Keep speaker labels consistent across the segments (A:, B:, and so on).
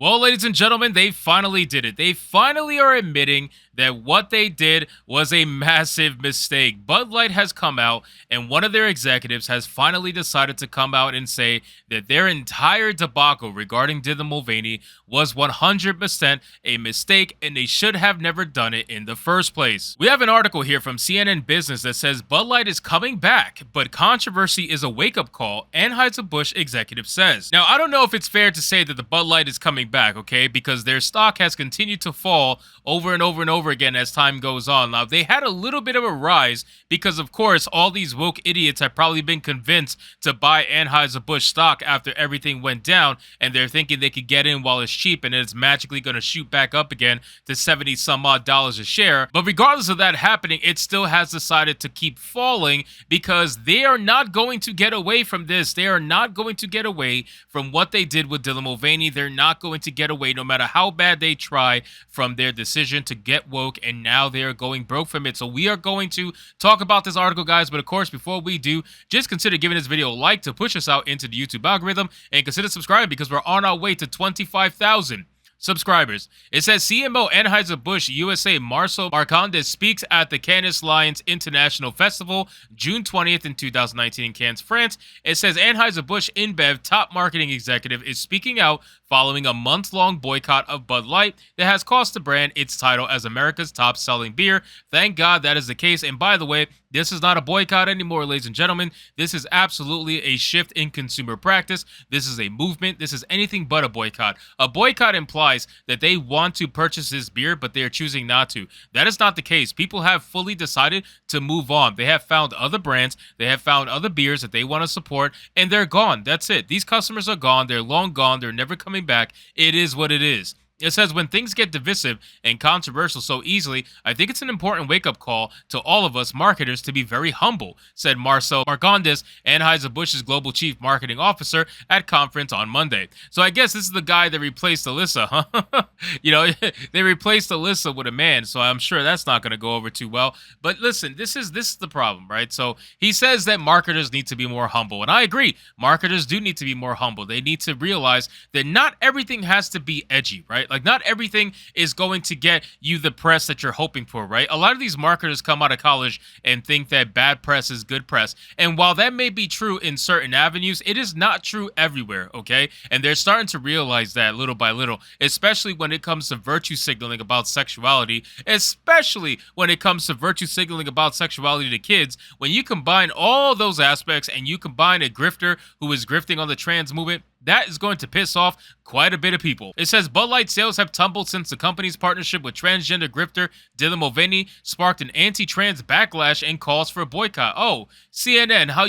A: Well, ladies and gentlemen, they finally did it. They finally are admitting that what they did was a massive mistake. Bud Light has come out, and one of their executives has finally decided to come out and say that their entire debacle regarding Dylan Mulvaney was 100% a mistake, and they should have never done it in the first place. We have an article here from CNN Business that says Bud Light is coming back, but controversy is a wake-up call, Anheuser-Busch executive says. Now, I don't know if it's fair to say that the Bud Light is coming back, okay, because their stock has continued to fall over and over and over again as time goes on. Now, they had a little bit of a rise because, of course, all these woke idiots have probably been convinced to buy Anheuser-Busch stock after everything went down, and they're thinking they could get in while it's cheap and it's magically going to shoot back up again to 70 some odd dollars a share. But regardless of that happening, it still has decided to keep falling because they are not going to get away from this. They are not going to get away from what they did with Dylan Mulvaney. They're not going to get away, no matter how bad they try, from their decision to get woke, and now they are going broke from it. So we are going to talk about this article, guys, but of course, before we do, just consider giving this video a like to push us out into the YouTube algorithm, and consider subscribing because we're on our way to 25,000 subscribers. It says CMO Anheuser-Busch USA Marcel Marcondes speaks at the Cannes Lions International Festival June 20th in 2019 in Cannes, France. It says Anheuser-Busch InBev top marketing executive is speaking out following a month-long boycott of Bud Light that has cost the brand its title as America's top-selling beer. Thank God that is the case. And by the way, this is not a boycott anymore, ladies and gentlemen. This is absolutely a shift in consumer practice. This is a movement. This is anything but a boycott. A boycott implies that they want to purchase this beer, but they are choosing not to. That is not the case. People have fully decided to move on. They have found other brands. They have found other beers that they want to support, and they're gone. That's it. These customers are gone. They're long gone. They're never coming back. It is what it is. It says, when things get divisive and controversial so easily, I think it's an important wake-up call to all of us marketers to be very humble, said Marcel Marcondes, Anheuser-Busch's global chief marketing officer, at conference on Monday. So I guess this is the guy that replaced Alyssa, huh? You know, they replaced Alyssa with a man, so I'm sure that's not going to go over too well. But listen, this is the problem, right? So he says that marketers need to be more humble, and I agree. Marketers do need to be more humble. They need to realize that not everything has to be edgy, right? Like, not everything is going to get you the press that you're hoping for, right? A lot of these marketers come out of college and think that bad press is good press. And while that may be true in certain avenues, it is not true everywhere, okay? And they're starting to realize that little by little, especially when it comes to virtue signaling about sexuality, especially when it comes to virtue signaling about sexuality to kids. When you combine all those aspects and you combine a grifter who is grifting on the trans movement, that is going to piss off quite a bit of people. It says Bud Light sales have tumbled since the company's partnership with transgender grifter Dylan Mulvaney sparked an anti-trans backlash and calls for a boycott. Oh, CNN, how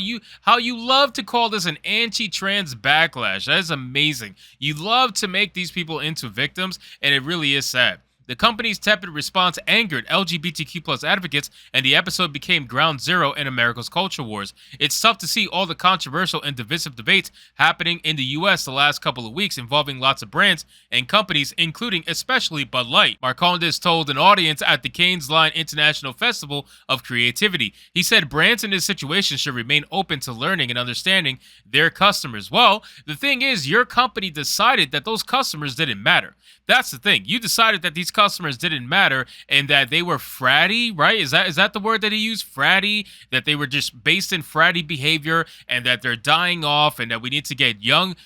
A: you love to call this an anti-trans backlash. That is amazing. You love to make these people into victims, and it really is sad. The company's tepid response angered LGBTQ+ advocates, and the episode became ground zero in America's culture wars. It's tough to see all the controversial and divisive debates happening in the U.S. the last couple of weeks involving lots of brands and companies, including especially Bud Light, Marcondes told an audience at the Cannes Lions International Festival of Creativity. He said brands in this situation should remain open to learning and understanding their customers. Well, the thing is, your company decided that those customers didn't matter. That's the thing. You decided that these customers didn't matter and that they were fratty, right? Is that the word that he used? Fratty? That they were just based in fratty behavior and that they're dying off and that we need to get young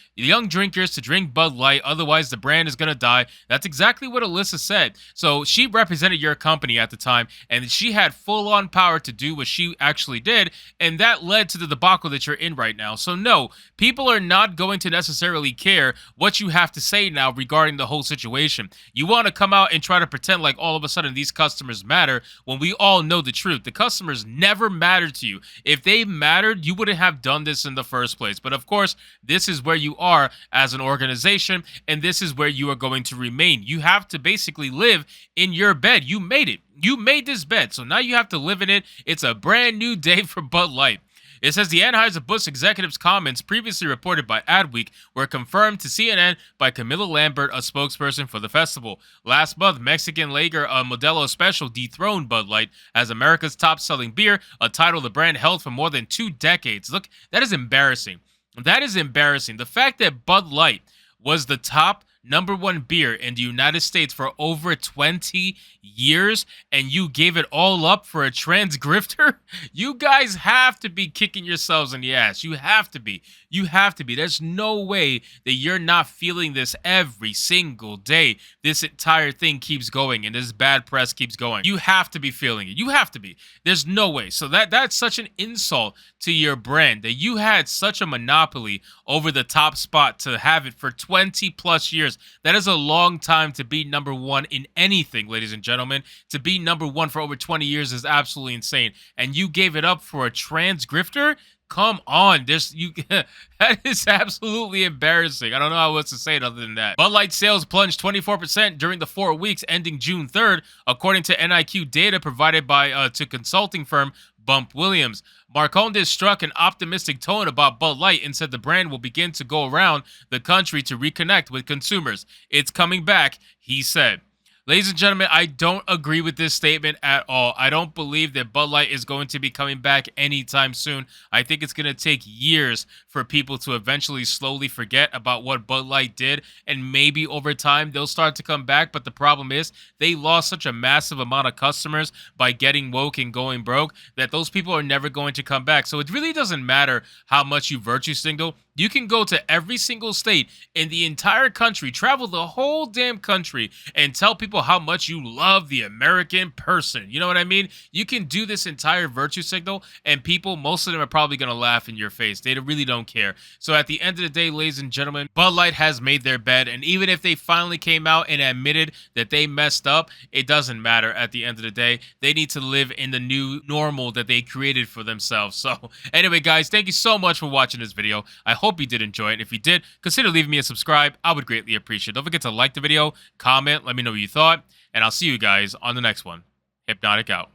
A: drinkers to drink Bud Light, otherwise the brand is going to die. That's exactly what Alyssa said. So she represented your company at the time, and she had full-on power to do what she actually did, and that led to the debacle that you're in right now. So no, people are not going to necessarily care what you have to say now regarding the whole situation. You want to come out and try to pretend like all of a sudden these customers matter when we all know the truth. The customers never mattered to you. If they mattered, you wouldn't have done this in the first place. But of course, this is where you are as an organization, and this is where you are going to remain. You have to basically live in your bed. You made it. You made this bed, so now you have to live in it. It's a brand new day for Bud Light. It says the Anheuser-Busch executive's comments previously reported by Adweek were confirmed to CNN by Camila Lambert, a spokesperson for the festival. Last month, Mexican lager Modelo Special dethroned Bud Light as America's top-selling beer, a title the brand held for more than 2 decades. Look, that is embarrassing. That is embarrassing. The fact that Bud Light was the top #1 beer in the United States for over 20 years, and you gave it all up for a trans grifter? You guys have to be kicking yourselves in the ass. You have to be. You have to be. There's no way that you're not feeling this every single day. This entire thing keeps going and this bad press keeps going. You have to be feeling it. You have to be. There's no way. So that's such an insult to your brand that you had such a monopoly over the top spot to have it for 20 plus years. That is a long time to be #1 in anything, ladies and gentlemen. To be #1 for over 20 years is absolutely insane. And you gave it up for a trans grifter? Come on, that is absolutely embarrassing. I don't know how else to say it other than that. Bud Light sales plunged 24% during the 4 weeks ending June 3rd, according to NIQ data provided by to consulting firm Bump Williams. Marcondes struck an optimistic tone about Bud Light and said the brand will begin to go around the country to reconnect with consumers. It's coming back, he said. Ladies and gentlemen, I don't agree with this statement at all. I don't believe that Bud Light is going to be coming back anytime soon. I think it's going to take years for people to eventually slowly forget about what Bud Light did, and maybe over time they'll start to come back. But the problem is they lost such a massive amount of customers by getting woke and going broke that those people are never going to come back. So it really doesn't matter how much you virtue signal. You can go to every single state in the entire country, travel the whole damn country, and tell people how much you love the American person. You know what I mean? You can do this entire virtue signal, and people, most of them are probably going to laugh in your face. They really don't care. So at the end of the day, ladies and gentlemen, Bud Light has made their bed, and even if they finally came out and admitted that they messed up, it doesn't matter at the end of the day. They need to live in the new normal that they created for themselves. So anyway, guys, thank you so much for watching this video. I hope you did enjoy it. If you did, consider leaving me a subscribe. I would greatly appreciate it. Don't forget to like the video, comment, let me know what you thought, and I'll see you guys on the next one. Hypnotic out.